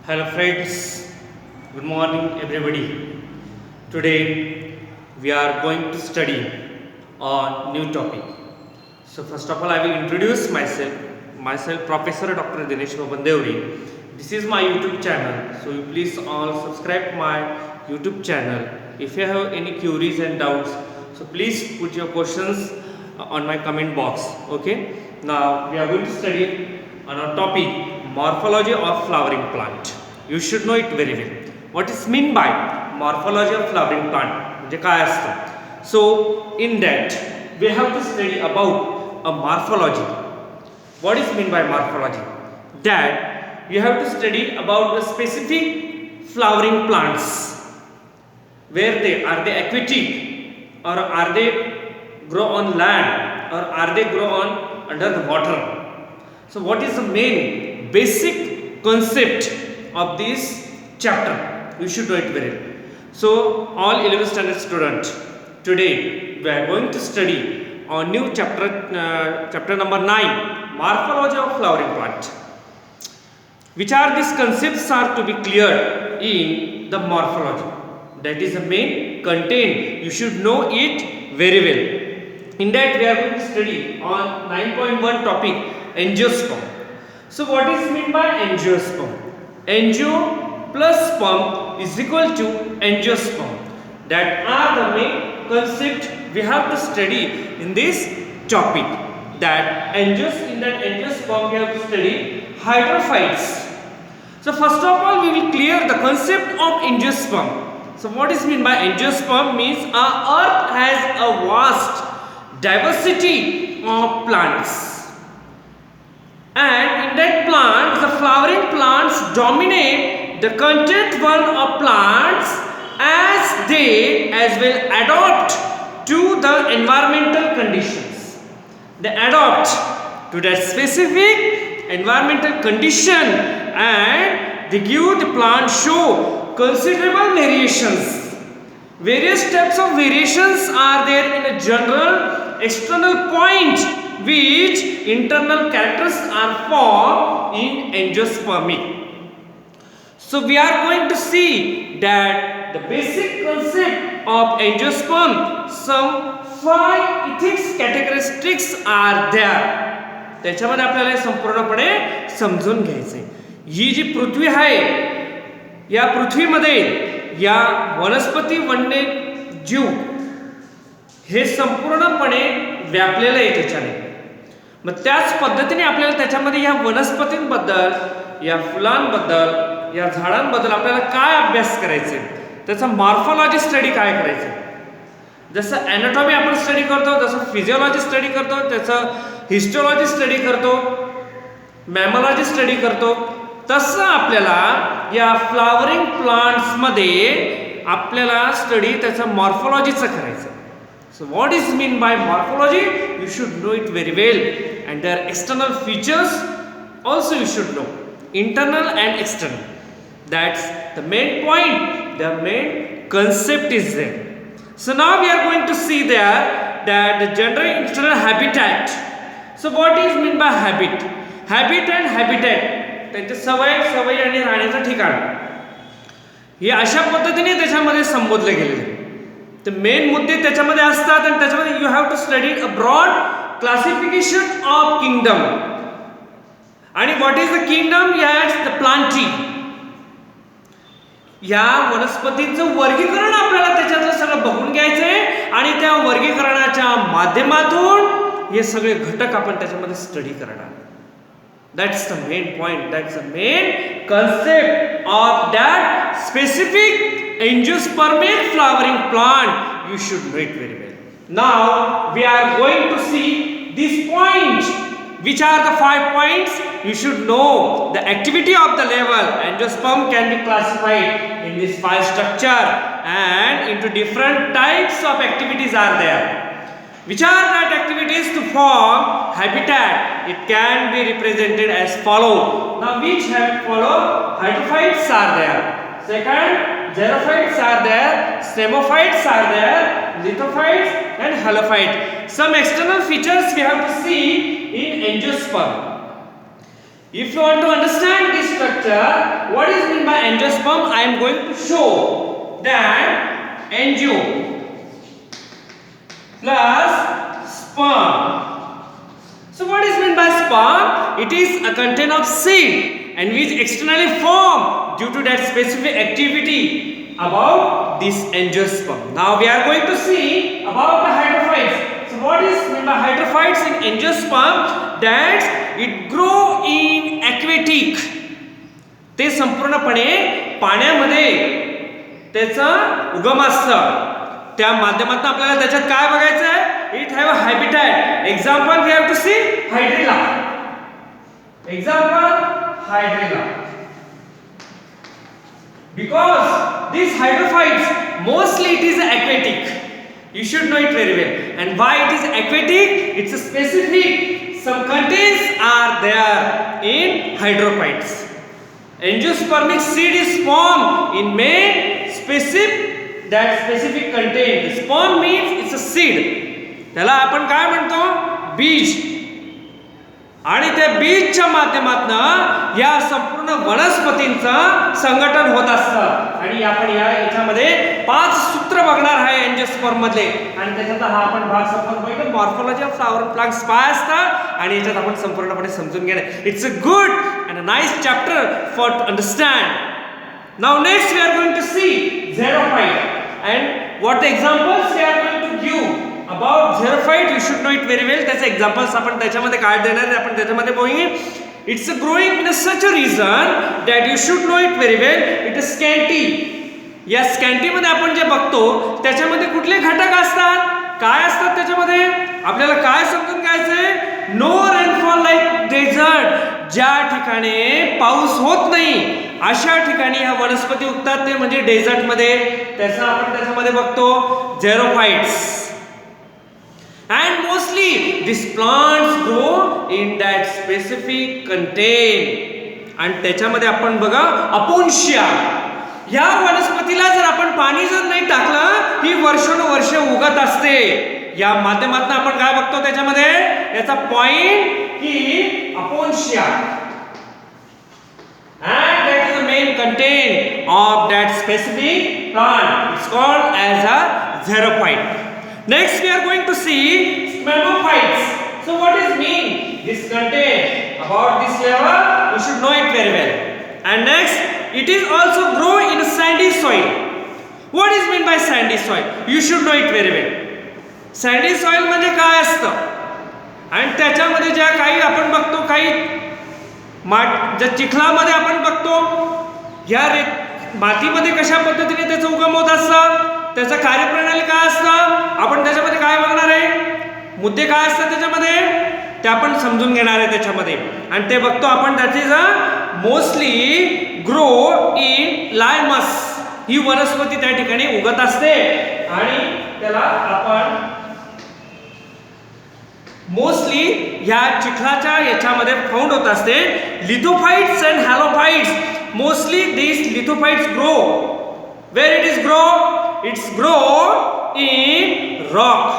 Hello friends, good morning everybody. Today we are going to study a new topic. So first of all I will introduce myself Professor Dr. Dinesh Babandevri. This is my YouTube channel, so you please all subscribe my YouTube channel. If you have any queries and doubts, so please put your questions on my comment box. Okay, now we are going to study on a topic morphology of flowering plant. You should know it very well. What is mean by morphology of flowering plant? म्हणजे काय असतं? So in that we have to study about a morphology. What is mean by morphology? That you have to study about the specific flowering plants. Where they aquatic or are they grow on land or are they grow on under the water? So what is the main basic concept of this chapter? You should know it very well. So all 11th standard students, today we are going to study a new chapter, chapter number 9, morphology of flowering plant. Which are these concepts are to be cleared in the morphology. That is the main content. You should know it very well. In that we are going to study on 9.1 topic angiosperm. So what is meant by angiosperm? Angio plus sperm is equal to angiosperm. That are the main concept we have to study in this topic. That in that angiosperm we have to study hydrophytes. So first of all we will clear the concept of angiosperm. So what is meant by angiosperm means our earth has a vast diversity of plants. And in that plant, the flowering plants dominate the content one of plants as they as well adapt to the environmental conditions. They adapt to that specific environmental condition and they give the plant show considerable variations. Various types of variations are there in a general external point which internal characters are formed in angiospermy. So we are going to see that the basic concept of angiosperm, some 5 ethics characteristics are there. त्याच्यामध्ये आपल्याला संपूर्णपणे समजून घ्यायचंय. ही जी पृथ्वी आहे या पृथ्वीमध्ये या वनस्पती वन्य जीव हे संपूर्णपणे व्यापलेलं आहे त्याच्याने. मग त्याच पद्धतीने आपल्याला त्याच्यामध्ये या वनस्पतींबद्दल, या फुलांबद्दल, या झाडांबद्दल आपल्याला काय अभ्यास करायचे, त्याचा मॉर्फोलॉजी स्टडी काय करायचं. जसं ॲनाटॉमी आपण स्टडी करतो, जसं फिजिओलॉजी स्टडी करतो, त्याचं हिस्टोलॉजी स्टडी करतो, मॅमोलॉजी स्टडी करतो, तसं आपल्याला या फ्लावरिंग प्लांट्समध्ये आपल्याला स्टडी त्याचं मॉर्फोलॉजीचं करायचं. So what is mean by morphology? You should know it very well, and their external features also you should know, internal and external. That's the main point, the main concept is there. So now we are going to see there that the general internal habitat. So what is mean by habit? Habit and habitat, त्यांचे सवय आणि राहण्याचं ठिकाण हे अशा पद्धतीने त्याच्यामध्ये संबोधले गेलेले. तर मेन मुद्दे त्याच्यामध्ये असतात आणि त्याच्यामध्ये you have to study a broad classification of kingdom. आणि व्हॉट इज द किंगडम? याज द प्लांटी. या वनस्पतींचं वर्गीकरण आपल्याला त्याच्यातलं सगळं बघून घ्यायचंय आणि त्या वर्गीकरणाच्या माध्यमातून हे सगळे घटक आपण त्याच्यामध्ये स्टडी करणार. That's the main point. That's the main concept of that specific angiospermic flowering plant. You should know it very well. Now we are going to see this point. Which are the 5 points? You should know the activity of the level. Angiosperm can be classified in this 5 structure and into different types of activities are there. Which are that activities to form habitat? It can be represented as follow. Now which have follow? Hydrophytes are there. Second, xerophytes are there. Stemophytes are there. Lithophytes and halophytes. Some external features we have to see in angiosperm. If you want to understand this structure. What is meant by angiosperm? I am going to show that angio plus sperm. So what is meant by sperm? It is a content of seed and which externally form due to that specific activity about this angiosperm. Now we are going to see about the hydrophytes. So what is meant by hydrophytes in angiosperm? That it grow in aquatic. ते संपूर्णपणे पाण्यामध्ये त्याचा उगम असतं. त्या माध्यमातून आपल्याला त्याच्यात काय बघायचं आहे? It have a habitat. Example we have to see hydrilla. Example hydrilla. Because these hydrophytes mostly it is aquatic. You should know it very well. And why it is aquatic? It's a specific. Some contents are there in hydrophytes. Angiospermic seed is formed in main specific content. Sperm means it's a seed. त्याला आपण काय म्हणतो? बीज. आणि त्या बीजच्या माध्यमातून या संपूर्ण वनस्पतींचं संघटन होत असतं. आणि आपण याच्यामध्ये 5 सूत्र बघणार आहे एंजियोस्पर्म मधले. आणि त्याच्यात हा आपण भाग संपूर्ण बघितला मॉर्फोलॉजी ऑफ फ्लॉवर प्लांट्स काय असतं आणि याच्यात आपण संपूर्णपणे समजून घेणार. It's a good and a nice chapter for to understand. Now next we are going to see xerophyte and what the examples we are going to give about xerophyte. You should know it very well. त्याचे examples आपण त्याच्यामध्ये काय देणार आहे आपण त्याच्यामध्ये बघूया. It's growing in such a region that you should know it very well. It is scanty. या स्कॅन्टी मध्ये आपण जे बघतो त्याच्यामध्ये कुठले घटक असतात? काय असतात त्याच्यामध्ये? आपल्याला काय समजून घ्यायचंय? No rainfall like desert. ज्या ठिकाणी पाऊस होत नाही अशा ठिकाणी ह्या वनस्पती उगतात ते म्हणजे डेझर्ट मध्ये. त्याचा आपण त्याच्यामध्ये बघतो झेरोफाइट्स. And mostly these plants grow in that specific content. आणि त्याच्यामध्ये आपण बघा अपोन्शिया. या वनस्पतीला जर आपण पाणी जर नाही टाकलं ही वर्षानुवर्ष उगत असते. या माध्यमातून आपण काय बघतो त्याच्यामध्ये याचा पॉइंट की अपोन्शिया. And that is the main content of that specific plant. It's called as a xerophyte. Next we are going to see spermophytes. So what is mean this content? About this level you should know it very well. And next it is also grow in a sandy soil. What is mean by sandy soil? You should know it very well. Sandy soil म्हणजे काय असतं? आणि त्याच्यामध्ये ज्या काही आपण बघतो काही ज्या चिखलामध्ये आपण बघतो या मातीमध्ये कशा पद्धतीने त्याचं उगम होत असतं त्याचा कार्यप्रणाली काय असतं आपण त्याच्यामध्ये काय बघणार आहे मुद्दे काय असतात त्याच्यामध्ये ते आपण समजून घेणार आहे त्याच्यामध्ये. आणि ते बघतो आपण that is a mostly grow in limes. ही वनस्पती त्या ठिकाणी उगत असते आणि त्याला आपण मोस्टली ह्या चिखलाच्या याच्यामध्ये फाउंड होत असते. Lithophytes and halophytes. Mostly these lithophyites grow. Where it is grow? It's grow in rock.